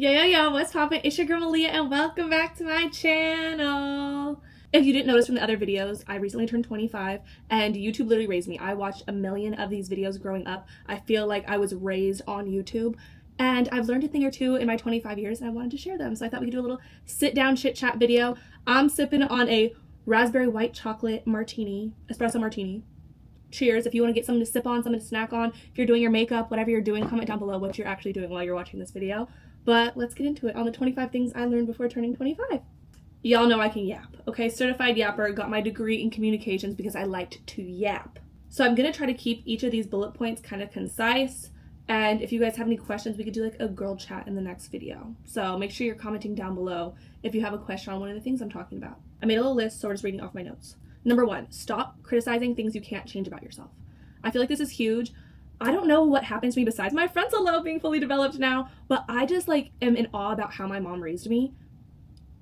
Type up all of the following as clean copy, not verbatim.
Yo, what's poppin'? It's your girl Malia and welcome back to my channel. If you didn't notice from the other videos, I recently turned 25 and YouTube literally raised me. I watched a million of these videos growing up. I feel like I was raised on YouTube and I've learned a thing or two in my 25 years and I wanted to share them. So I thought we could do a little sit down chit chat video. I'm sipping on a raspberry white chocolate martini, espresso martini. Cheers. If you want to get something to sip on, something to snack on, if you're doing your makeup, whatever you're doing, comment down below what you're actually doing while you're watching this video. But let's get into it on the 25 things I learned before turning 25. Y'all know I can yap, okay? Certified yapper, got my degree in communications because I liked to yap. So I'm going to try to keep each of these bullet points kind of concise. And if you guys have any questions, we could do like a girl chat in the next video. So make sure you're commenting down below if you have a question on one of the things I'm talking about. I made a little list, so we're just reading off my notes. Number 1, stop criticizing things you can't change about yourself. I feel like this is huge. I don't know what happens to me besides my frontal lobe being fully developed now, but I just am in awe about how my mom raised me.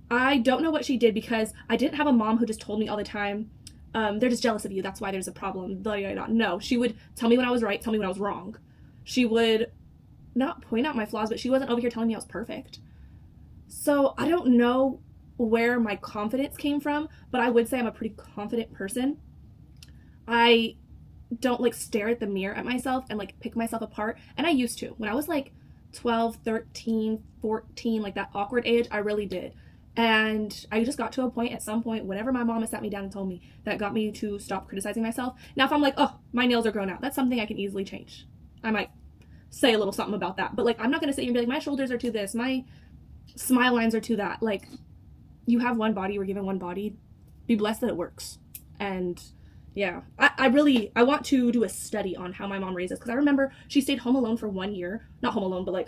I don't know what she did because I didn't have a mom who just told me all the time, they're just jealous of you, that's why there's a problem. No, she would tell me when I was right, tell me when I was wrong. She would not point out my flaws, but she wasn't over here telling me I was perfect. So I don't know where my confidence came from, but I would say I'm a pretty confident person. I don't stare at the mirror at myself and pick myself apart, and I used to when I was 12, 13, 14, that awkward age. I really did, and I just got to a point at some point whenever my mom has sat me down and told me, that got me to stop criticizing myself. Now if I'm oh, my nails are grown out, that's something I can easily change. I might say a little something about that, but I'm not gonna sit here and be my shoulders are to this, my smile lines are to that. You have one body, we're given one body, be blessed that it works. And yeah, I want to do a study on how my mom raised us, because I remember she stayed home alone for 1 year, not home alone, but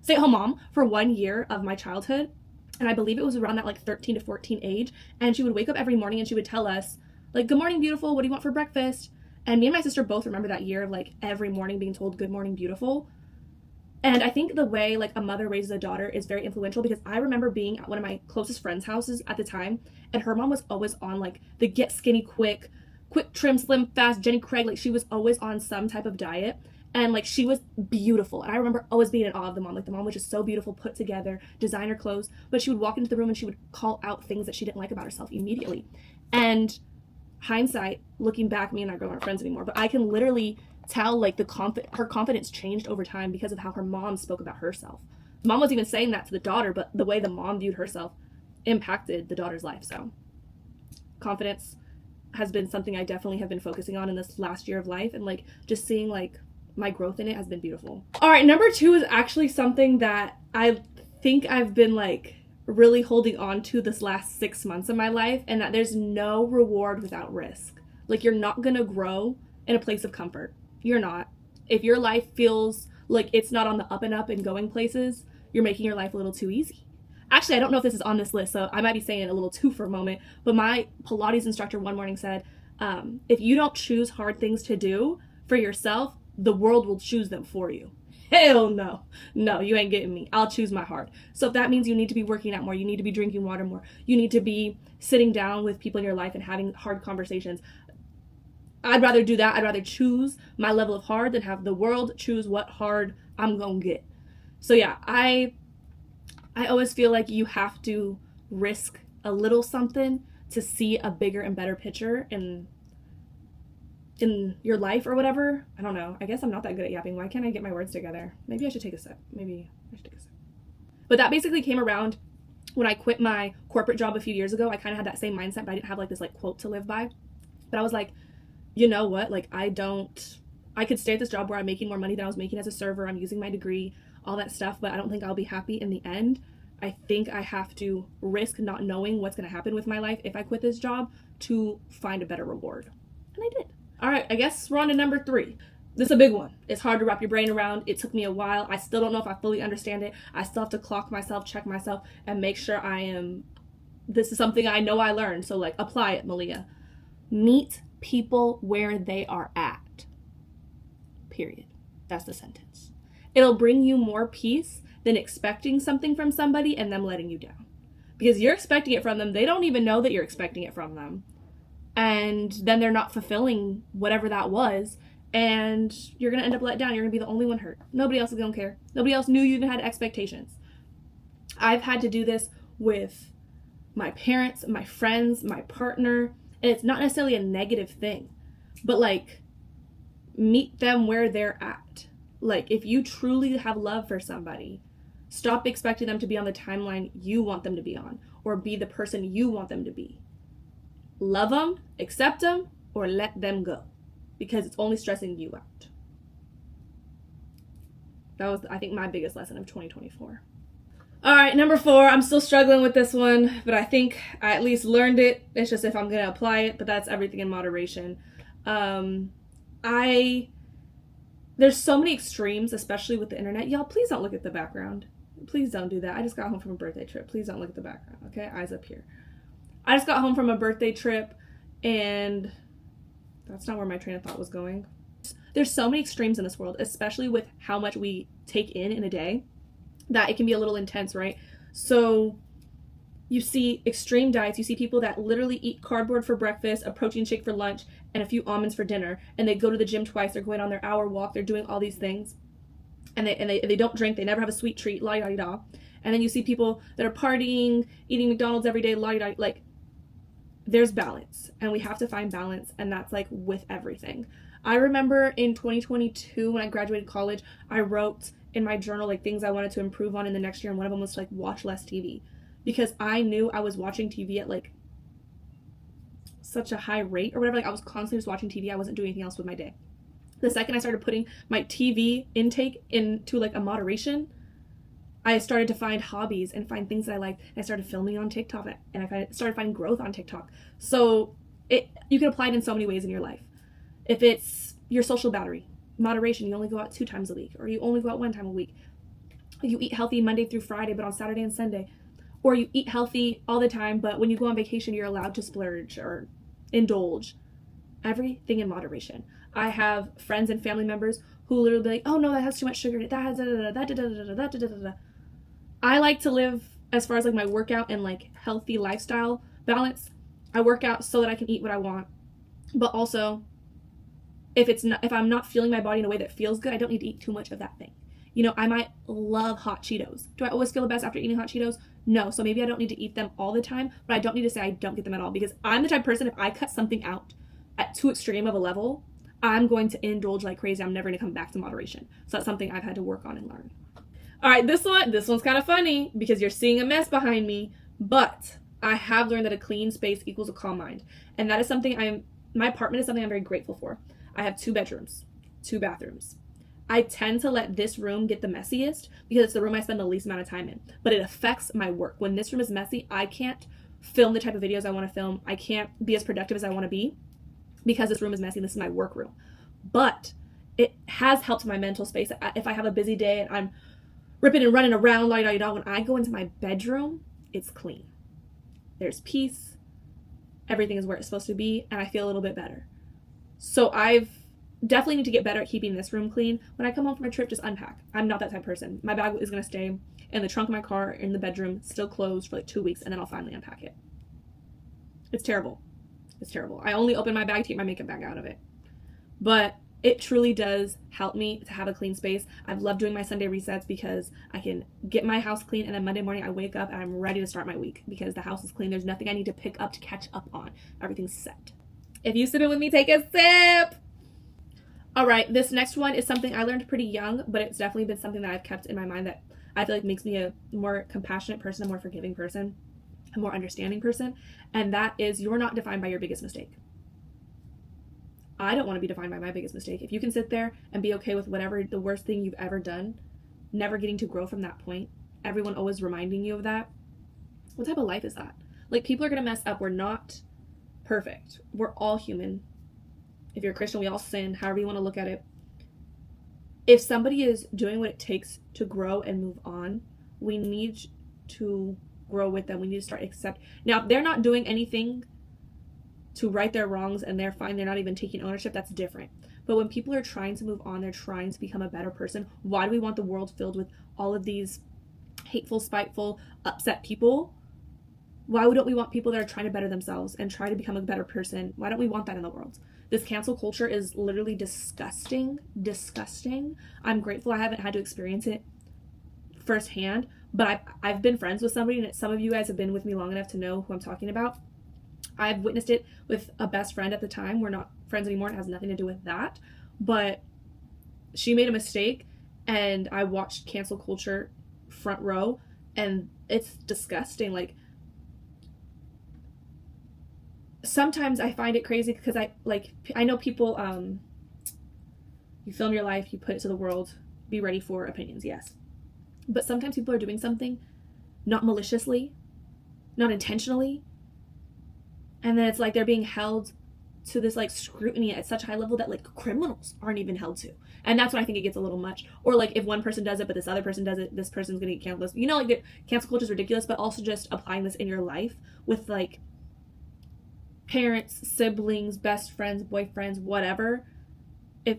stay-at-home mom for 1 year of my childhood, and I believe it was around that 13 to 14 age, and she would wake up every morning and she would tell us good morning beautiful, what do you want for breakfast? And me and my sister both remember that year of every morning being told good morning beautiful. And I think the way a mother raises a daughter is very influential, because I remember being at one of my closest friends' houses at the time, and her mom was always on the get skinny quick trim slim fast Jenny Craig. She was always on some type of diet, and she was beautiful. And I remember always being in awe of the mom. The mom was just so beautiful, put together, designer clothes, but she would walk into the room and she would call out things that she didn't like about herself immediately. And hindsight, looking back, me and that girl aren't friends anymore, but I can literally tell her confidence changed over time because of how her mom spoke about herself. Mom was even saying that to the daughter, but the way the mom viewed herself impacted the daughter's life. So confidence has been something I definitely have been focusing on in this last year of life, and just seeing my growth in it has been beautiful. All right, number 2 is actually something that I think I've been really holding on to this last 6 months of my life, and that there's no reward without risk. You're not gonna grow in a place of comfort. You're not. If your life feels like it's not on the up and up and going places, you're making your life a little too easy. Actually, I don't know if this is on this list, so I might be saying it a little too for a moment, but my Pilates instructor one morning said, if you don't choose hard things to do for yourself, the world will choose them for you. Hell no. No, you ain't getting me. I'll choose my hard. So if that means you need to be working out more, you need to be drinking water more, you need to be sitting down with people in your life and having hard conversations, I'd rather do that. I'd rather choose my level of hard than have the world choose what hard I'm gonna get. So yeah, I always feel like you have to risk a little something to see a bigger and better picture in your life or whatever. I don't know. I guess I'm not that good at yapping. Why can't I get my words together? Maybe I should take a sip. But that basically came around when I quit my corporate job a few years ago. I kind of had that same mindset, but I didn't have this quote to live by. But I was you know what, I could stay at this job where I'm making more money than I was making as a server, I'm using my degree, all that stuff, but I don't think I'll be happy in the end. I think I have to risk not knowing what's going to happen with my life if I quit this job to find a better reward. And I did. All right, I guess we're on to number 3. This is a big one. It's hard to wrap your brain around. It took me a while. I still don't know if I fully understand it. I still have to clock myself, check myself, and make sure this is something I know I learned. So apply it, Malia. Meet people where they are at. Period. That's the sentence. It'll bring you more peace than expecting something from somebody and them letting you down. Because you're expecting it from them, they don't even know that you're expecting it from them. And then they're not fulfilling whatever that was, and you're going to end up let down. You're going to be the only one hurt. Nobody else is going to care. Nobody else knew you even had expectations. I've had to do this with my parents, my friends, my partner, and it's not necessarily a negative thing, but like, meet them where they're at. Like, if you truly have love for somebody, stop expecting them to be on the timeline you want them to be on, or be the person you want them to be. Love them, accept them, or let them go, because it's only stressing you out. That was, I think, my biggest lesson of 2024. All right, number 4, I'm still struggling with this one, but I think I at least learned it. It's just if I'm going to apply it, but that's everything in moderation. There's so many extremes, especially with the internet. Y'all, please don't look at the background. Please don't do that. I just got home from a birthday trip. Please don't look at the background, okay? Eyes up here. I just got home from a birthday trip, and that's not where my train of thought was going. There's so many extremes in this world, especially with how much we take in a day, that it can be a little intense, right? So you see extreme diets. You see people that literally eat cardboard for breakfast, a protein shake for lunch, and a few almonds for dinner, and they go to the gym twice. They're going on their hour walk. They're doing all these things, and they don't drink. They never have a sweet treat. La da da. And then you see people that are partying, eating McDonald's every day. La da. Like, there's balance, and we have to find balance, and that's like with everything. I remember in 2022 when I graduated college, I wrote in my journal like things I wanted to improve on in the next year, and one of them was to like watch less TV, because I knew I was watching TV at like such a high rate or whatever. Like, I was constantly just watching TV. I wasn't doing anything else with my day. The second I started putting my TV intake into like a moderation, I started to find hobbies and find things that I liked. I started filming on TikTok, and I started finding growth on TikTok. So you can apply it in so many ways in your life. If it's your social battery, moderation, you only go out 2 times a week, or you only go out 1 time a week. You eat healthy Monday through Friday, but on Saturday and Sunday. Or you eat healthy all the time, but when you go on vacation, you're allowed to splurge or indulge. Everything in moderation. I have friends and family members who literally be like, oh no, that has too much sugar in it. That has that. I like to live, as far as like my workout and like healthy lifestyle balance, I work out so that I can eat what I want. But also, if I'm not feeling my body in a way that feels good, I don't need to eat too much of that thing. You know, I might love hot Cheetos. Do I always feel the best after eating hot Cheetos? No. So maybe I don't need to eat them all the time, but I don't need to say I don't get them at all, because I'm the type of person, if I cut something out at too extreme of a level, I'm going to indulge like crazy. I'm never going to come back to moderation. So that's something I've had to work on and learn. All right, this one's kind of funny because you're seeing a mess behind me, but I have learned that a clean space equals a calm mind. And that is something my apartment is something I'm very grateful for. I have 2 bedrooms, 2 bathrooms. I tend to let this room get the messiest because it's the room I spend the least amount of time in, but it affects my work. When this room is messy, I can't film the type of videos I want to film. I can't be as productive as I want to be because this room is messy. This is my work room. But it has helped my mental space. If I have a busy day and I'm ripping and running around, when I go into my bedroom, it's clean. There's peace. Everything is where it's supposed to be, and I feel a little bit better. So I've definitely need to get better at keeping this room clean. When I come home from a trip, just unpack. I'm not that type of person. My bag is going to stay in the trunk of my car, in the bedroom, still closed for like 2 weeks, and then I'll finally unpack it. It's terrible. It's terrible. I only open my bag to get my makeup bag out of it. But it truly does help me to have a clean space. I've loved doing my Sunday resets because I can get my house clean, and then Monday morning I wake up and I'm ready to start my week because the house is clean. There's nothing I need to pick up to catch up on. Everything's set. If you sip it with me, take a sip. All right, this next one is something I learned pretty young, but it's definitely been something that I've kept in my mind that I feel like makes me a more compassionate person, a more forgiving person, a more understanding person, and that is you're not defined by your biggest mistake. I don't want to be defined by my biggest mistake. If you can sit there and be okay with whatever the worst thing you've ever done, never getting to grow from that point, everyone always reminding you of that, what type of life is that? Like, people are going to mess up. We're not perfect. We're all human. If you're a Christian, we all sin, however you want to look at it. If somebody is doing what it takes to grow and move on, we need to grow with them. We need to start accept. Now, if they're not doing anything to right their wrongs and they're fine, they're not even taking ownership, that's different. But when people are trying to move on, they're trying to become a better person. Why do we want the world filled with all of these hateful, spiteful, upset people? Why don't we want people that are trying to better themselves and try to become a better person? Why don't we want that in the world? This cancel culture is literally disgusting. I'm grateful I haven't had to experience it firsthand, but I've been friends with somebody, and some of you guys have been with me long enough to know who I'm talking about. I've witnessed it with a best friend at the time. We're not friends anymore. It has nothing to do with that. But she made a mistake, and I watched cancel culture front row, and it's disgusting. Like, sometimes I find it crazy because I know people, you film your life, you put it to the world, be ready for opinions, yes. But sometimes people are doing something not maliciously, not intentionally, and then it's like they're being held to this like scrutiny at such a high level that like criminals aren't even held to. And that's when I think it gets a little much. Or like if one person does it but this other person does it, this person's gonna get canceled. You know, like the cancel culture is ridiculous, but also just applying this in your life with like parents, siblings, best friends, boyfriends, whatever.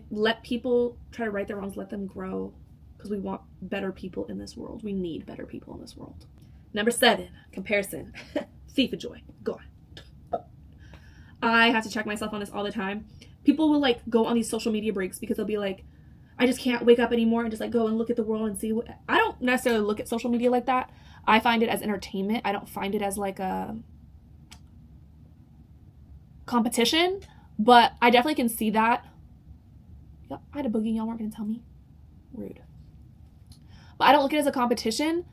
Let people try to right their wrongs, let them grow, because we want better people in this world. We need better people in this world. Number 7, comparison. FIFA joy. Go on. I have to check myself on this all the time. People will like go on these social media breaks because they'll be like, I just can't wake up anymore and just like go and look at the world and see what. I don't necessarily look at social media like that. I find it as entertainment. I don't find it as like a competition, but I definitely can see that. Yep, I had a boogie, y'all weren't gonna tell me. Rude. But I don't look at it as a competition.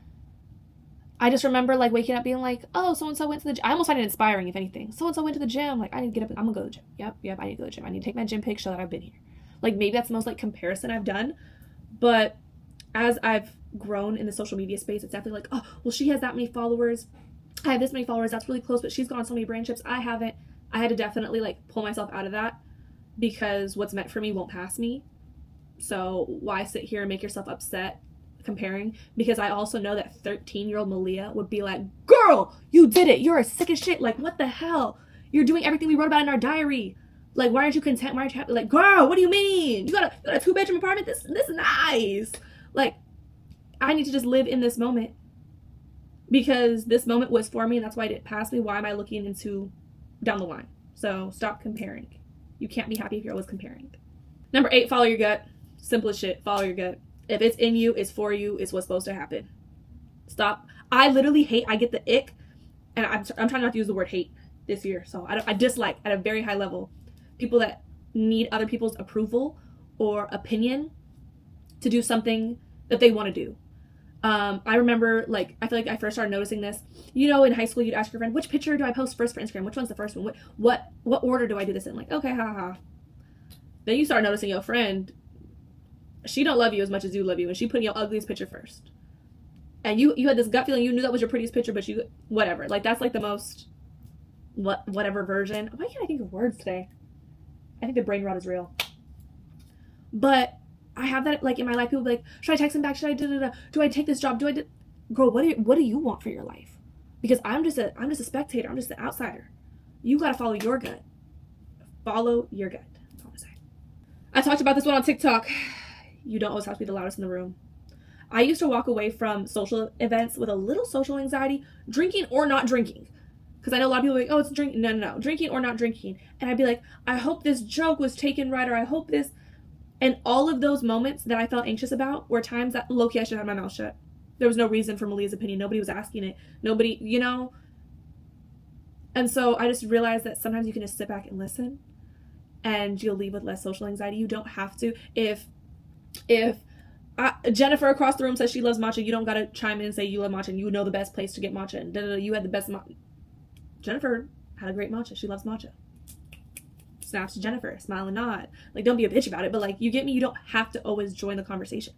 I just remember like waking up being like, oh, so-and-so went to the gym. I almost find it inspiring, if anything. So-and-so went to the gym. Like, I need to get up. I'm gonna go to the gym. Yep, I need to go to the gym. I need to take my gym pic, show that I've been here. Like, maybe that's the most like comparison I've done. But as I've grown in the social media space, it's definitely like, oh, well, she has that many followers. I have this many followers. That's really close, but she's gone on so many brand trips. I haven't. I had to definitely like pull myself out of that, because what's meant for me won't pass me. So why sit here and make yourself upset comparing? Because I also know that 13-year-old Malia would be like, girl, you did it. You're a sick as shit. Like, what the hell? You're doing everything we wrote about in our diary. Like, why aren't you content? Why aren't you happy? Like, girl, what do you mean? You got a 2-bedroom apartment? This is nice. Like, I need to just live in this moment, because this moment was for me, and that's why it didn't pass me. Why am I looking into down the line? So stop comparing. You can't be happy if you're always comparing. Number 8, follow your gut. Simple as shit. Follow your gut. If it's in you, it's for you, it's what's supposed to happen. Stop. I literally hate, I get the ick, and I'm trying not to use the word hate this year. So I dislike at a very high level people that need other people's approval or opinion to do something that they want to do. I remember, like, I feel like I first started noticing this. You know, in high school, you'd ask your friend, which picture do I post first for Instagram? Which one's the first one? What order do I do this in? Like, okay, haha. Then you start noticing your friend, she don't love you as much as you love you, and she put your ugliest picture first. And you had this gut feeling, you knew that was your prettiest picture, but you, whatever. Like, that's like the most, whatever version. Why can't I think of words today? I think the brain rot is real. But I have that, like, in my life. People be like, should I text him back? Should I do I take this job? Girl, what do you want for your life? Because I'm just a spectator. I'm just an outsider. You gotta follow your gut. Follow your gut. That's all I'm saying. I talked about this one on TikTok. You don't always have to be the loudest in the room. I used to walk away from social events with a little social anxiety, drinking or not drinking. Because I know a lot of people are like, oh, it's drinking. No. Drinking or not drinking. And I'd be like, I hope this joke was taken right, or I hope this. And all of those moments that I felt anxious about were times that, low-key, I should have had my mouth shut. There was no reason for Malia's opinion. Nobody was asking it. Nobody, you know. And so I just realized that sometimes you can just sit back and listen, and you'll leave with less social anxiety. You don't have to. If Jennifer across the room says she loves matcha, you don't gotta chime in and say you love matcha and you know the best place to get matcha, and you had the best matcha. Jennifer had a great matcha. She loves matcha. Snaps to Jennifer, smile and nod. Like, don't be a bitch about it, but like, you get me? You don't have to always join the conversation.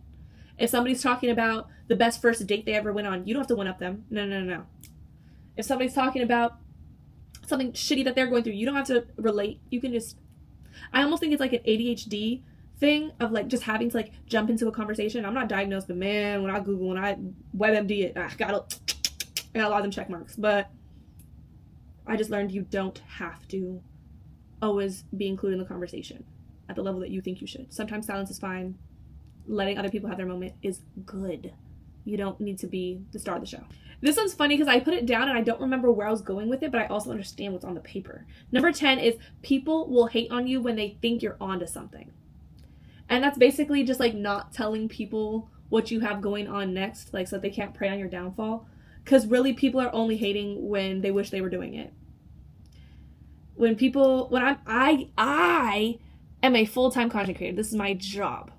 If somebody's talking about the best first date they ever went on, you don't have to one up them. No. If somebody's talking about something shitty that they're going through, you don't have to relate. You can just, I almost think it's like an ADHD thing of like just having to like jump into a conversation. I'm not diagnosed, but man, when I WebMD it, I got a lot of them check marks. But I just learned you don't have to always be included in the conversation at the level that you think you should. Sometimes silence is fine. Letting other people have their moment is good. You don't need to be the star of the show. This one's funny because I put it down and I don't remember where I was going with it, but I also understand what's on the paper. Number 10 is people will hate on you when they think you're onto something. And that's basically just like not telling people what you have going on next, like so that they can't prey on your downfall. Because really people are only hating when they wish they were doing it. I am a full-time content creator. This is my job.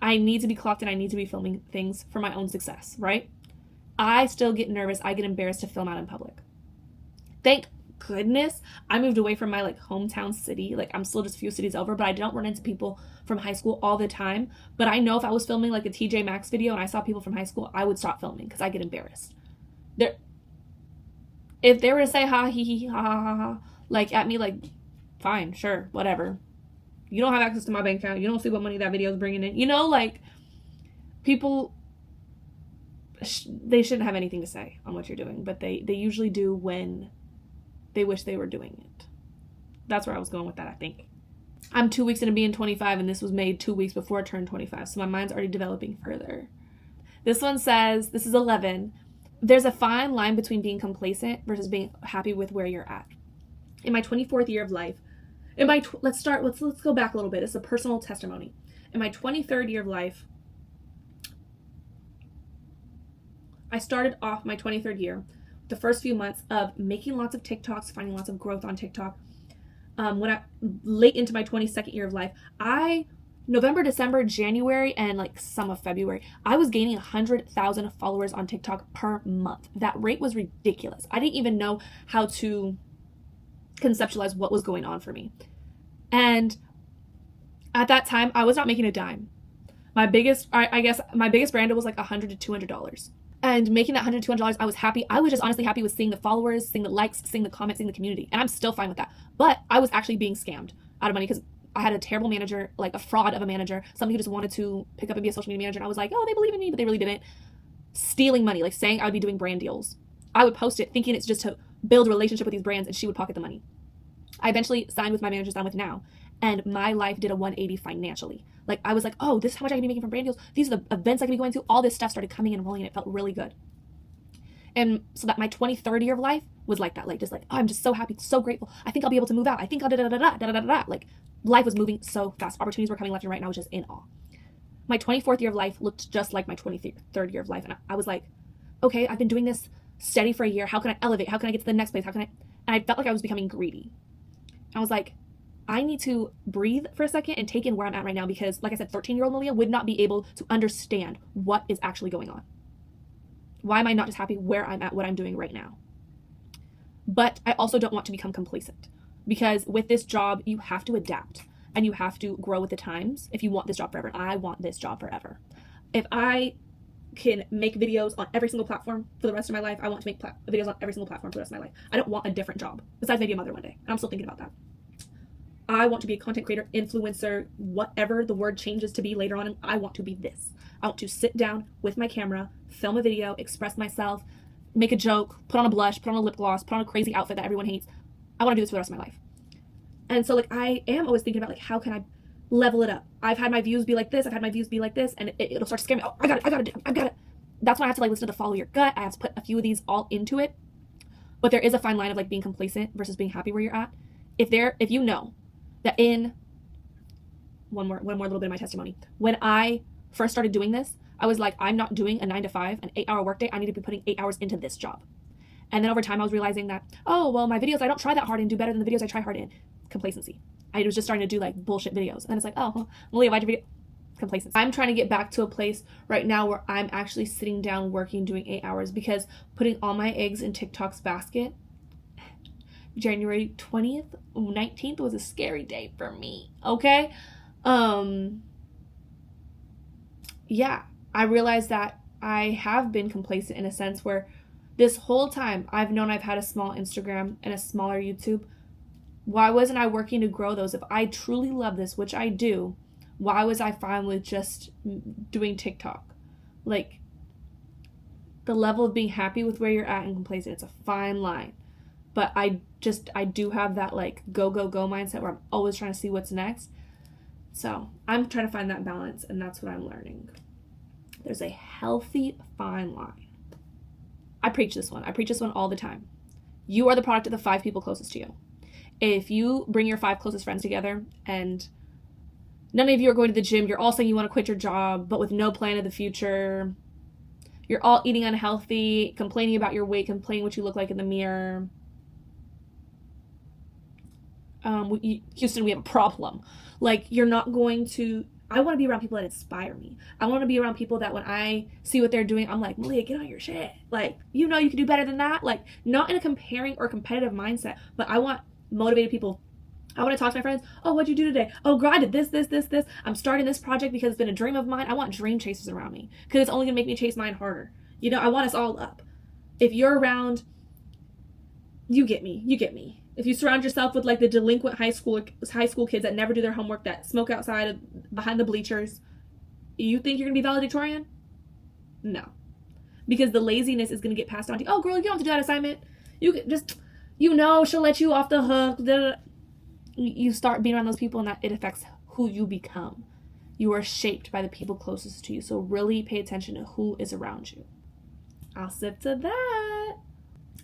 I need to be clocked and I need to be filming things for my own success, right? I still get nervous. I get embarrassed to film out in public. Thank goodness I moved away from my like hometown city. Like I'm still just a few cities over, but I don't run into people from high school all the time. But I know if I was filming like a TJ Maxx video and I saw people from high school, I would stop filming because I get embarrassed. If they were to say ha he he ha ha ha ha like at me, like fine, sure, whatever. You don't have access to my bank account. You don't see what money that video is bringing in. You know, like people, they shouldn't have anything to say on what you're doing, but they usually do when they wish they were doing it. That's where I was going with that, I think. I'm 2 weeks into being 25, and this was made 2 weeks before I turned 25, so my mind's already developing further. This one says, this is 11. There's a fine line between being complacent versus being happy with where you're at. In my 24th year of life, let's go back a little bit. It's a personal testimony. In my 23rd year of life, I started off my 23rd year, the first few months of making lots of TikToks, finding lots of growth on TikTok. Late into my 22nd year of life, November, December, January, and like some of February, I was gaining 100,000 followers on TikTok per month. That rate was ridiculous. I didn't even know how to conceptualize what was going on for me. And at that time, I was not making a dime. My biggest brand was like $100 to $200. And making that $100 to $200, I was happy. I was just honestly happy with seeing the followers, seeing the likes, seeing the comments, seeing the community. And I'm still fine with that. But I was actually being scammed out of money because I had a terrible manager, like a fraud of a manager, somebody who just wanted to pick up and be a social media manager. And I was like, oh, they believe in me, but they really didn't. Stealing money, like saying I would be doing brand deals. I would post it thinking it's just to build a relationship with these brands and she would pocket the money. I eventually signed with my manager I'm with now, and my life did a 180 financially. Like I was like, oh, this is how much I can be making from brand deals. These are the events I can be going to. All this stuff started coming and rolling and it felt really good. And so that my 23rd year of life was like that, like just like, oh, I'm just so happy, so grateful. I think I'll be able to move out. I think I'll da-da-da-da-da-da-da-da. Like life was moving so fast. Opportunities were coming left and right and I was just in awe. My 24th year of life looked just like my 23rd year of life. And I was like, okay, I've been doing this steady for a year. How can I elevate? How can I get to the next place? And I felt like I was becoming greedy. I was like, I need to breathe for a second and take in where I'm at right now because, like I said, 13-year-old Malia would not be able to understand what is actually going on. Why am I not just happy where I'm at, what I'm doing right now? But I also don't want to become complacent because with this job, you have to adapt and you have to grow with the times if you want this job forever. I want this job forever. If I can make videos on every single platform for the rest of my life, I want to make videos on every single platform for the rest of my life. I don't want a different job besides maybe a mother one day. And I'm still thinking about that. I want to be a content creator, influencer, whatever the word changes to be later on. And I want to be this. I want to sit down with my camera, film a video, express myself, make a joke, put on a blush, put on a lip gloss, put on a crazy outfit that everyone hates. I want to do this for the rest of my life. And so like I am always thinking about like how can I level it up. I've had my views be like this, I've had my views be like this, and it'll start to scare me. Oh, I got it. That's when I have to like listen to follow your gut. I have to put a few of these all into it. But there is a fine line of like being complacent versus being happy where you're at. If you know that in one more little bit of my testimony, when I first started doing this, I was like, I'm not doing a 9 to 5, an 8-hour workday. I need to be putting 8 hours into this job. And then over time I was realizing that, oh, well, my videos, I don't try that hard and do better than the videos I try hard in. Complacency. I was just starting to do like bullshit videos. And it's like, oh, Malia, why'd you video? Complacency. I'm trying to get back to a place right now where I'm actually sitting down working, doing 8 hours, because putting all my eggs in TikTok's basket, January 20th, 19th was a scary day for me. Okay. Yeah, I realized that I have been complacent in a sense where this whole time I've known I've had a small Instagram and a smaller YouTube. Why wasn't I working to grow those? If I truly love this, which I do, why was I fine with just doing TikTok? Like, the level of being happy with where you're at and complacent, it's a fine line. But I do have that like go mindset where I'm always trying to see what's next. So I'm trying to find that balance, and that's what I'm learning. There's a healthy fine line. I preach this one. I preach this one all the time. You are the product of the 5 people closest to you. If you bring your 5 closest friends together and none of you are going to the gym, you're all saying you want to quit your job, but with no plan of the future, you're all eating unhealthy, complaining about your weight, complaining what you look like in the mirror. Houston, we have a problem. Like, you're not going to... I want to be around people that inspire me. I want to be around people that when I see what they're doing, I'm like, Malia, get on your shit. Like, you know you can do better than that. Like, not in a comparing or competitive mindset, but I want motivated people. I want to talk to my friends. Oh, what'd you do today? Oh, girl, I did this. I'm starting this project because it's been a dream of mine. I want dream chasers around me because it's only going to make me chase mine harder. You know, I want us all up. If you're around, you get me. If you surround yourself with like the delinquent high school kids that never do their homework, that smoke outside behind the bleachers, you think you're going to be valedictorian? No. Because the laziness is going to get passed on to you. Oh, girl, you don't have to do that assignment. You can just, she'll let you off the hook. You start being around those people and that it affects who you become. You are shaped by the people closest to you. So really pay attention to who is around you. I'll sip to that.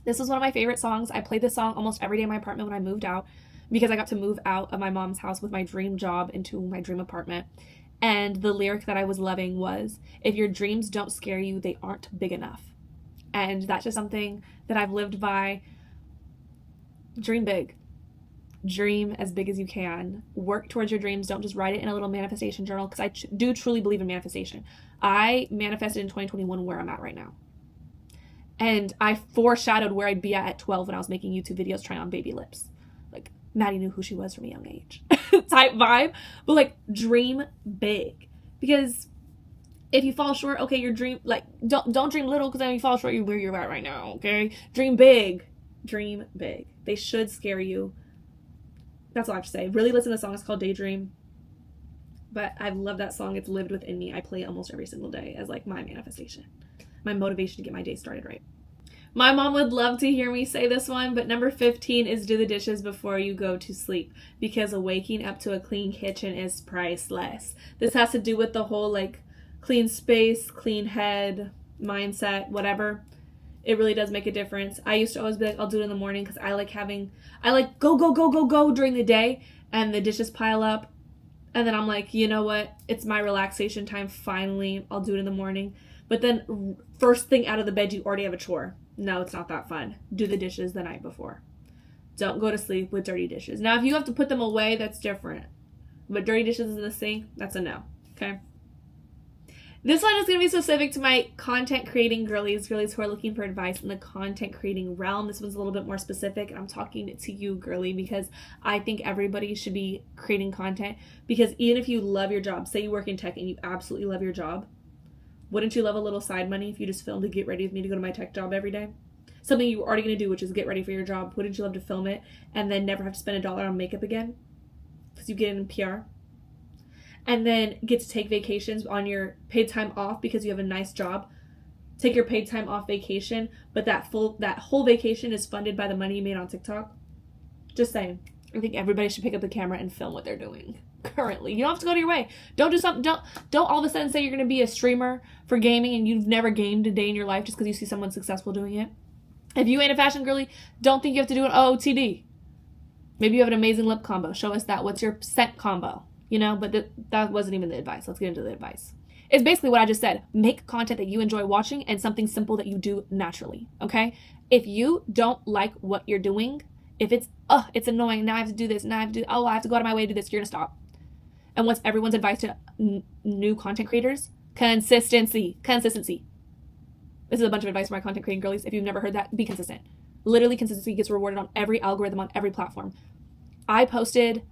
This was one of my favorite songs. I played this song almost every day in my apartment when I moved out because I got to move out of my mom's house with my dream job into my dream apartment. And the lyric that I was loving was, if your dreams don't scare you, they aren't big enough. And that's just something that I've lived by. Dream big. Dream as big as you can. Work towards your dreams. Don't just write it in a little manifestation journal, because I do truly believe in manifestation. I manifested in 2021 where I'm at right now. And I foreshadowed where I'd be at 12 when I was making YouTube videos trying on baby lips. Like, Maddie knew who she was from a young age type vibe. But like, dream big. Because if you fall short, okay, your dream, like, don't dream little, because then you fall short, you're where you're at right now, okay? Dream big. Dream big. They should scare you. That's all I have to say. Really listen to the song. It's called Daydream. But I love that song. It's lived within me. I play it almost every single day as like my manifestation. My motivation to get my day started right. My mom would love to hear me say this one, but number 15 is do the dishes before you go to sleep, because waking up to a clean kitchen is priceless. This has to do with the whole like clean space, clean head, mindset, whatever. It really does make a difference. I used to always be like, I'll do it in the morning because I like go during the day, and the dishes pile up. And then I'm like, you know what? It's my relaxation time. Finally, I'll do it in the morning. But then first thing out of the bed, you already have a chore. No, it's not that fun. Do the dishes the night before. Don't go to sleep with dirty dishes. Now, if you have to put them away, that's different. But dirty dishes in the sink, that's a no. Okay? This one is going to be specific to my content creating girlies who are looking for advice in the content creating realm. This one's a little bit more specific, and I'm talking to you, girly, because I think everybody should be creating content. Because even if you love your job, say you work in tech and you absolutely love your job, wouldn't you love a little side money if you just filmed to get ready with me to go to my tech job every day? Something you were already going to do, which is get ready for your job. Wouldn't you love to film it and then never have to spend $1 on makeup again? Because you get it in PR. And then get to take vacations on your paid time off because you have a nice job. Take your paid time off vacation, but that whole vacation is funded by the money you made on TikTok. Just saying. I think everybody should pick up the camera and film what they're doing currently. You don't have to go to your way. Don't do something. Don't all of a sudden say you're going to be a streamer for gaming and you've never gamed a day in your life just because you see someone successful doing it. If you ain't a fashion girly, don't think you have to do an OOTD. Maybe you have an amazing lip combo. Show us that. What's your scent combo? You know, but that wasn't even the advice. Let's get into the advice. It's basically what I just said. Make content that you enjoy watching and something simple that you do naturally, okay? If you don't like what you're doing, if it's annoying, now I have to do this, I have to go out of my way to do this, you're gonna stop. And what's everyone's advice to new content creators? Consistency. This is a bunch of advice for my content creating girlies. If you've never heard that, be consistent. Literally, consistency gets rewarded on every algorithm, on every platform. I posted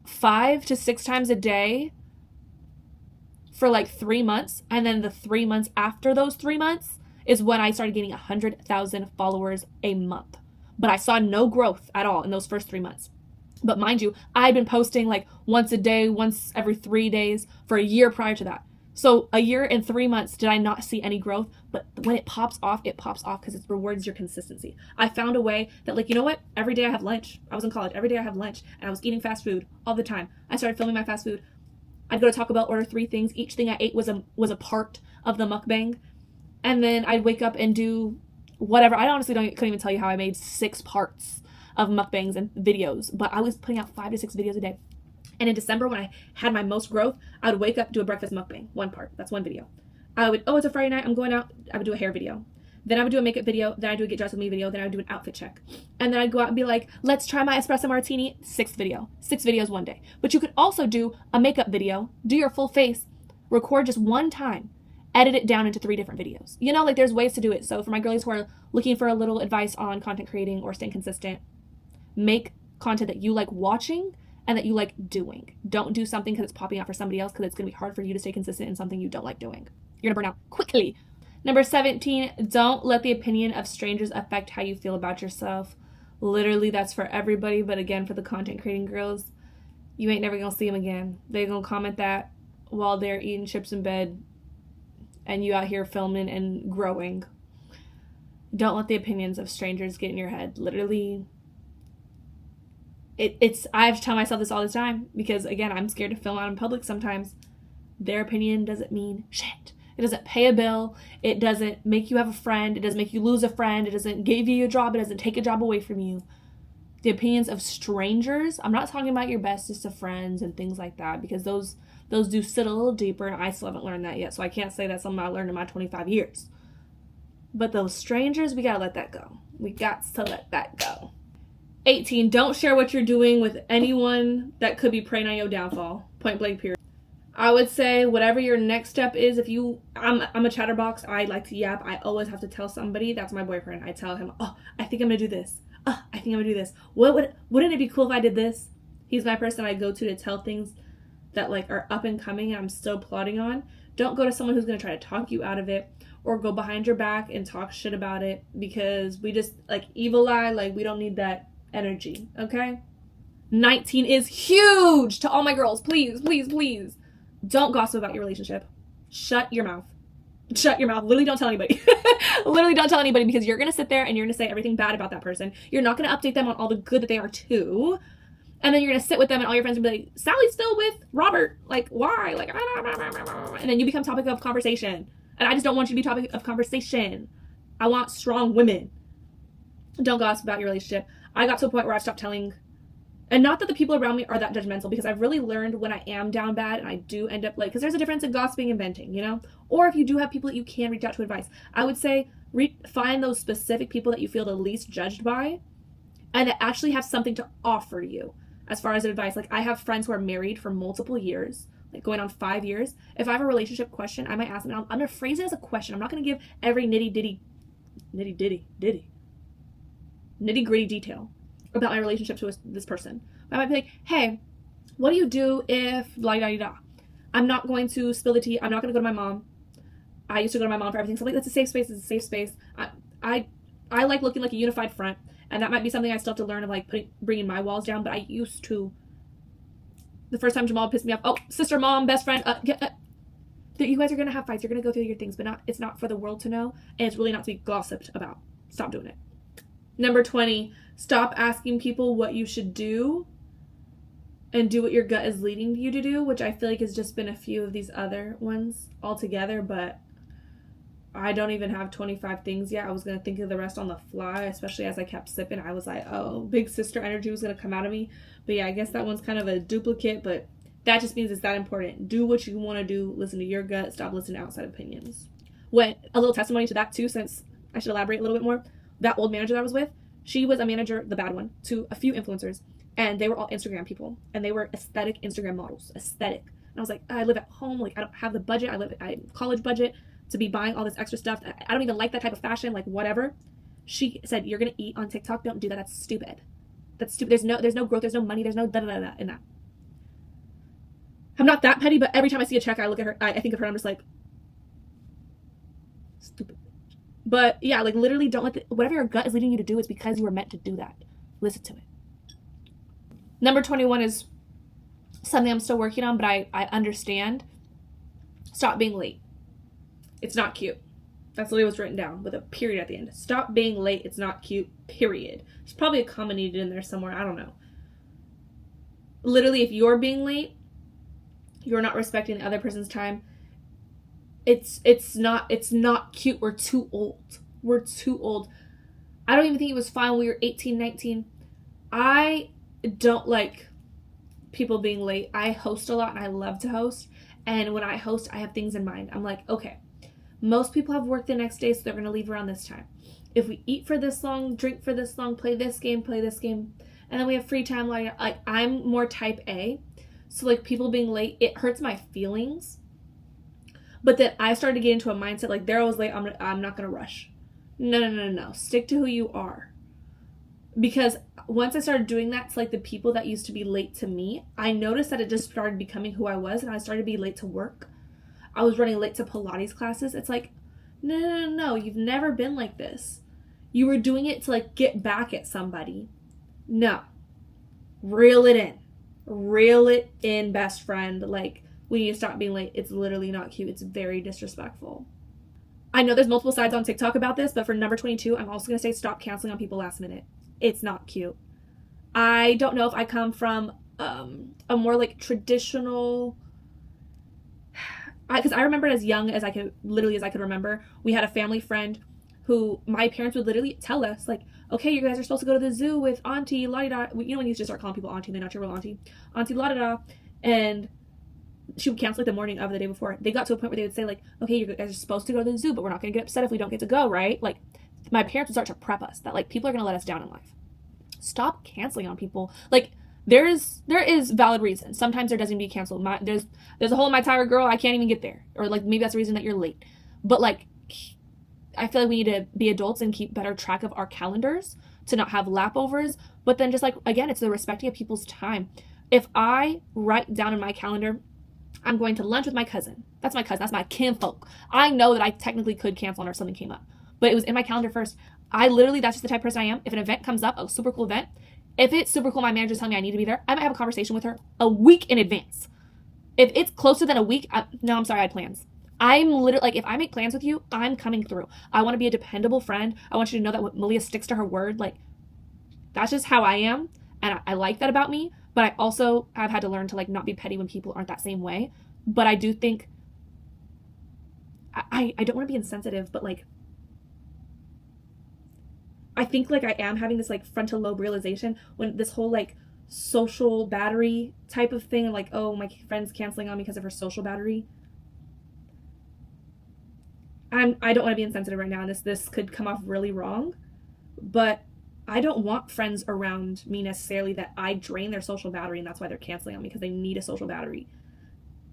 5 to 6 times a day for like 3 months, and then the 3 months after those 3 months is when I started getting 100,000 followers a month. But I saw no growth at all in those first 3 months. But mind you, I'd been posting like once a day, once every 3 days for a year prior to that. So a year and 3 months did I not see any growth, but when it pops off because it rewards your consistency. I found a way that, like, you know what? Every day I have lunch. I was in college. Every day I have lunch, and I was eating fast food all the time. I started filming my fast food. I'd go to Taco Bell, order 3 things. Each thing I ate was a part of the mukbang. And then I'd wake up and do whatever. I honestly couldn't even tell you how I made 6 parts of mukbangs and videos, but I was putting out 5 to 6 videos a day. And in December, when I had my most growth, I would wake up, do a breakfast mukbang, 1 part. That's 1 video. I would, oh, it's a Friday night, I'm going out. I would do a hair video. Then I would do a makeup video. Then I'd do a get dressed with me video. Then I would do an outfit check. And then I'd go out and be like, let's try my espresso martini. 6th video. 6 videos 1 day. But you could also do a makeup video, do your full face, record just 1 time, edit it down into 3 different videos. You know, like there's ways to do it. So for my girlies who are looking for a little advice on content creating or staying consistent, make content that you like watching and that you like doing. Don't do something because it's popping out for somebody else, because it's going to be hard for you to stay consistent in something you don't like doing. You're going to burn out quickly. Number 17, don't let the opinion of strangers affect how you feel about yourself. Literally, that's for everybody, but again, for the content creating girls, you ain't never gonna see them again. They're gonna comment that while they're eating chips in bed and you out here filming and growing. Don't let the opinions of strangers get in your head. Literally, I have to tell myself this all the time, because again, I'm scared to film out in public sometimes. Their opinion doesn't mean shit. It doesn't pay a bill. It doesn't make you have a friend. It doesn't make you lose a friend. It doesn't give you a job. It doesn't take a job away from you. The opinions of strangers, I'm not talking about your bestest of friends and things like that, because those do sit a little deeper, and I still haven't learned that yet, so I can't say that's something I learned in my 25 years. But those strangers, we gotta let that go. We got to let that go. 18, don't share what you're doing with anyone that could be preying on your downfall. Point blank period. I would say whatever your next step is, I'm a chatterbox. I like to yap. I always have to tell somebody. That's my boyfriend. I tell him, oh, I think I'm gonna do this. Oh, I think I'm gonna do this. Wouldn't it be cool if I did this? He's my person I go to tell things that like are up and coming and I'm still plotting on. Don't go to someone who's gonna try to talk you out of it, or go behind your back and talk shit about it, because we just like evil eye. Like, we don't need that energy. Okay. 19 is huge to all my girls. Please, please, please. Don't gossip about your relationship. Shut your mouth. Shut your mouth. Literally don't tell anybody. Literally don't tell anybody, because you're going to sit there and you're going to say everything bad about that person. You're not going to update them on all the good that they are too. And then you're going to sit with them and all your friends will be like, Sally's still with Robert. Like, why? Like, and then you become topic of conversation. And I just don't want you to be topic of conversation. I want strong women. Don't gossip about your relationship. I got to a point where I stopped telling. And not that the people around me are that judgmental, because I've really learned when I am down bad and I do end up like, because there's a difference in gossiping and venting, you know? Or if you do have people that you can reach out to advice, I would say find those specific people that you feel the least judged by and that actually have something to offer you as far as advice. Like, I have friends who are married for multiple years, like going on 5 years. If I have a relationship question, I might ask them. I'm going to phrase it as a question. I'm not going to give every nitty gritty detail about my relationship to this person. I might be like, hey, what do you do if blah, blah, blah. I'm not going to spill the tea. I'm not going to go to my mom. I used to go to my mom for everything. So like, that's a safe space. It's a safe space. I like looking like a unified front. And that might be something I still have to learn, of like bringing my walls down. But I used to. The first time Jamal pissed me off, oh, sister, mom, best friend, you guys are going to have fights. You're going to go through your things, but it's not for the world to know. And it's really not to be gossiped about. Stop doing it. Number 20, stop asking people what you should do and do what your gut is leading you to do, which I feel like has just been a few of these other ones altogether, but I don't even have 25 things yet. I was going to think of the rest on the fly, especially as I kept sipping. I was like, oh, big sister energy was going to come out of me. But yeah, I guess that one's kind of a duplicate, but that just means it's that important. Do what you want to do. Listen to your gut. Stop listening to outside opinions. A little testimony to that too, since I should elaborate a little bit more. That old manager that I was with, she was a manager, the bad one, to a few influencers, and they were all Instagram people, and they were aesthetic Instagram models. Aesthetic. And I was like, I live at home, like I don't have the budget, I college budget to be buying all this extra stuff. I don't even like that type of fashion, like whatever. She said, you're gonna eat on TikTok, don't do that. That's stupid. That's stupid. There's no growth, there's no money, there's no da-da-da-da in that. I'm not that petty, but every time I see a check, I look at her, I think of her, I'm just like, stupid. But yeah, like literally don't let whatever your gut is leading you to do, it's because you were meant to do that. Listen to it. Number 21 is something I'm still working on, but I understand. Stop being late. It's not cute. That's literally what's written down with a period at the end. Stop being late. It's not cute, period. There's probably a comma needed in there somewhere. I don't know. Literally, if you're being late, you're not respecting the other person's time. It's not cute. We're too old. we're too old. I don't even think it was fine when we were 18, 19. I don't like people being late. I host a lot and I love to host. And when I host, I have things in mind. I'm like, okay, most people have work the next day, so they're going to leave around this time. If we eat for this long, drink for this long, play this game, and then we have free time, like I'm more type A. So like people being late, it hurts my feelings. But then I started to get into a mindset like they're always late, I'm not going to rush. No. Stick to who you are. Because once I started doing that to like the people that used to be late to me, I noticed that it just started becoming who I was, and I started to be late to work. I was running late to Pilates classes. It's like, no, you've never been like this. You were doing it to like get back at somebody. No. Reel it in, best friend. Like, we need to stop being late. It's literally not cute. It's very disrespectful. I know there's multiple sides on TikTok about this, but for number 22, I'm also going to say stop canceling on people last minute. It's not cute. I don't know if I come from a more like traditional, because I remember as young as I could remember, we had a family friend who my parents would literally tell us like, okay, you guys are supposed to go to the zoo with auntie la-di-da. You know when you just start calling people auntie and they're not your real auntie la-di-da. And she would cancel like the morning of the day before. They got to a point where they would say like, okay, you guys are supposed to go to the zoo, but we're not going to get upset if we don't get to go, right? Like, my parents would start to prep us that like people are going to let us down in life. Stop canceling on people. Like, there is valid reason. Sometimes there doesn't be canceled. There's a hole in my tire, girl. I can't even get there. Or like maybe that's the reason that you're late. But like, I feel like we need to be adults and keep better track of our calendars to not have lapovers. But then just like, again, it's the respecting of people's time. If I write down in my calendar, I'm going to lunch with my cousin. That's my cousin. That's my kinfolk. I know that I technically could cancel on her if something came up. But it was in my calendar first. That's just the type of person I am. If an event comes up, a super cool event, if it's super cool, my manager's telling me I need to be there, I might have a conversation with her a week in advance. If it's closer than a week, I'm sorry, I had plans. I'm literally, like, if I make plans with you, I'm coming through. I want to be a dependable friend. I want you to know that Malia sticks to her word. Like, that's just how I am. And I like that about me. But I also have had to learn to, like, not be petty when people aren't that same way. But I do think, I don't want to be insensitive, but, like, I think, like, I am having this, like, frontal lobe realization when this whole, like, social battery type of thing, like, oh, my friend's canceling on me because of her social battery. I don't want to be insensitive right now, and this could come off really wrong, but I don't want friends around me necessarily that I drain their social battery, and that's why they're canceling on me, because they need a social battery.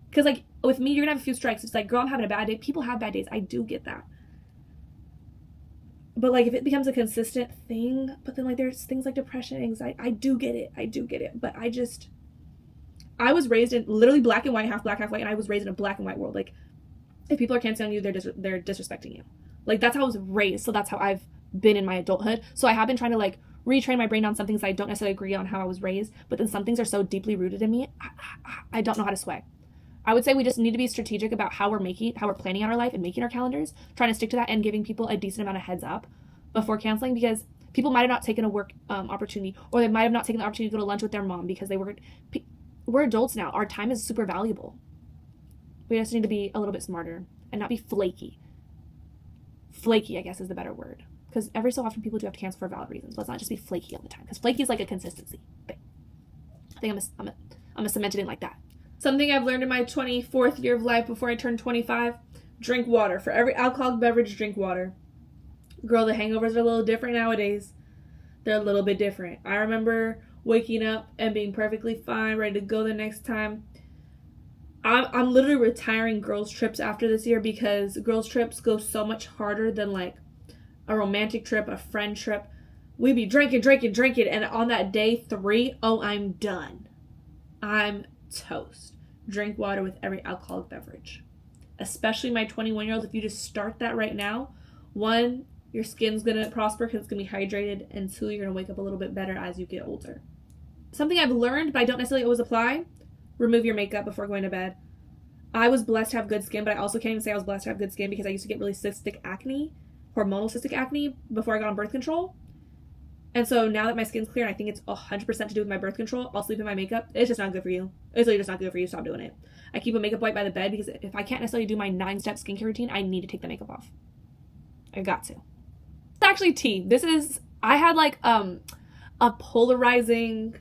Because, like, with me, you're going to have a few strikes. It's like, girl, I'm having a bad day. People have bad days. I do get that. But, like, if it becomes a consistent thing, but then, like, there's things like depression, anxiety. I do get it. But I was raised in literally black and white, half black, half white, and I was raised in a black and white world. Like, if people are canceling on you, they're disrespecting you. Like, that's how I was raised. So that's how I've been in my adulthood. So I have been trying to, like, retrain my brain on some things I don't necessarily agree on how I was raised. But then some things are so deeply rooted in me, I don't know how to sway. I would say we just need to be strategic about how we're planning out our life and making our calendars, trying to stick to that and giving people a decent amount of heads up before canceling, because people might have not taken a work opportunity, or they might have not taken the opportunity to go to lunch with their mom because we're adults now. Our time is super valuable. We just need to be a little bit smarter and not be flaky. Flaky, I guess, is the better word, because every so often people do have to cancel for valid reasons. Let's not just be flaky all the time, because flaky is like a consistency thing. I think I'm gonna cement it in like that. Something I've learned in my 24th year of life before I turned 25, drink water. For every alcoholic beverage, drink water. Girl, the hangovers are a little different nowadays. They're a little bit different. I remember waking up and being perfectly fine, ready to go the next time. I'm literally retiring girls' trips after this year, because girls' trips go so much harder than, like, a romantic trip, a friend trip. We be drinking, and on that day 3, oh, I'm done. I'm toast. Drink water with every alcoholic beverage. Especially my 21-year-olds. If you just start that right now, 1, your skin's going to prosper because it's going to be hydrated, and 2, you're going to wake up a little bit better as you get older. Something I've learned, but I don't necessarily always apply, remove your makeup before going to bed. I was blessed to have good skin, but I also can't even say I was blessed to have good skin, because I used to get really cystic acne, hormonal cystic acne, before I got on birth control. And so now that my skin's clear, and I think it's 100% to do with my birth control, I'll sleep in my makeup. It's just not good for you. It's literally just not good for you. Stop doing it. I keep a makeup wipe by the bed, because if I can't necessarily do my 9-step skincare routine, I need to take the makeup off. I got to. It's actually tea. I had like a polarizing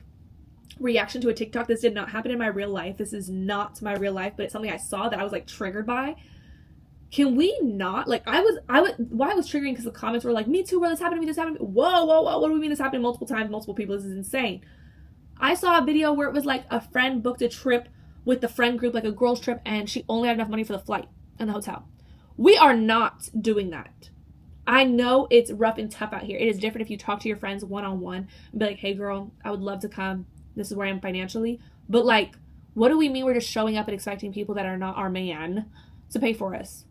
reaction to a TikTok. This did not happen in my real life. This is not my real life, but it's something I saw that I was like triggered by. Can we not, like, why I was triggering, because the comments were like, me too, bro, this happened to me, this happened to me. Whoa, what do we mean this happened multiple times, multiple people? This is insane. I saw a video where it was like a friend booked a trip with the friend group, like a girls trip, and she only had enough money for the flight and the hotel. We are not doing that. I know it's rough and tough out here. It is different if you talk to your friends one-on-one and be like, hey girl, I would love to come. This is where I am financially. But like, what do we mean we're just showing up and expecting people that are not our man to pay for us?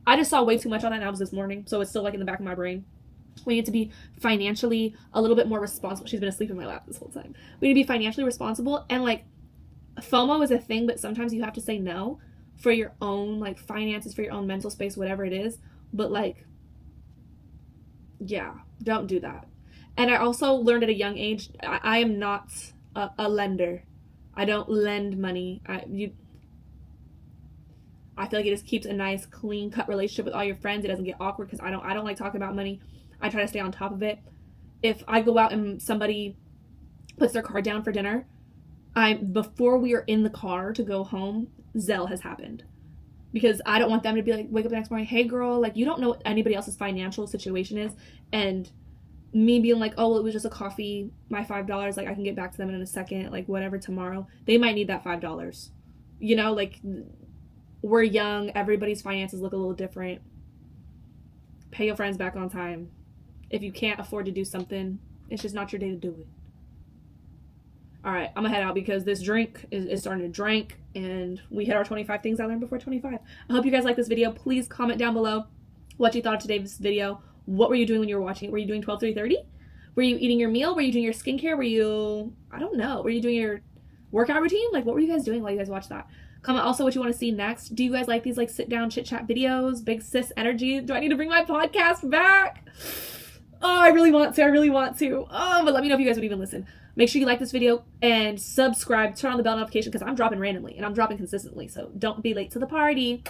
I just saw way too much on that, and that was this morning, so it's still like in the back of my brain. We need to be financially a little bit more responsible. She's been asleep in my lap this whole time. We need to be financially responsible, and like, FOMO is a thing, but sometimes you have to say no for your own like finances, for your own mental space, whatever it is. But like, yeah, don't do that. And I also learned at a young age, I am not a lender. I don't lend money. I feel like it just keeps a nice, clean cut relationship with all your friends. It doesn't get awkward, because I don't like talking about money. I try to stay on top of it. If I go out and somebody puts their card down for dinner, before we are in the car to go home, Zelle has happened. Because I don't want them to be like, wake up the next morning, hey girl, like, you don't know what anybody else's financial situation is, and me being like, oh, well, it was just a coffee, my $5, like, I can get back to them in a second, like, whatever, tomorrow. They might need that $5. You know, like, we're young, everybody's finances look a little different. Pay your friends back on time. If you can't afford to do something, it's just not your day to do it. All right, I'm gonna head out because this drink is starting to drink, and we hit our 25 things I learned before 25. I hope you guys like this video. Please comment down below what you thought of today's video. What were you doing when you were watching it? Were you doing 12-3-30? Were you eating your meal? Were you doing your skincare? Were you, I don't know, were you doing your workout routine? Like, what were you guys doing while you guys watched that? Comment also what you want to see next. Do you guys like these like sit down chit chat videos? Big sis energy? Do I need to bring my podcast back? Oh, I really want to. Oh, but let me know if you guys would even listen. Make sure you like this video and subscribe. Turn on the bell notification, because I'm dropping randomly and I'm dropping consistently. So don't be late to the party.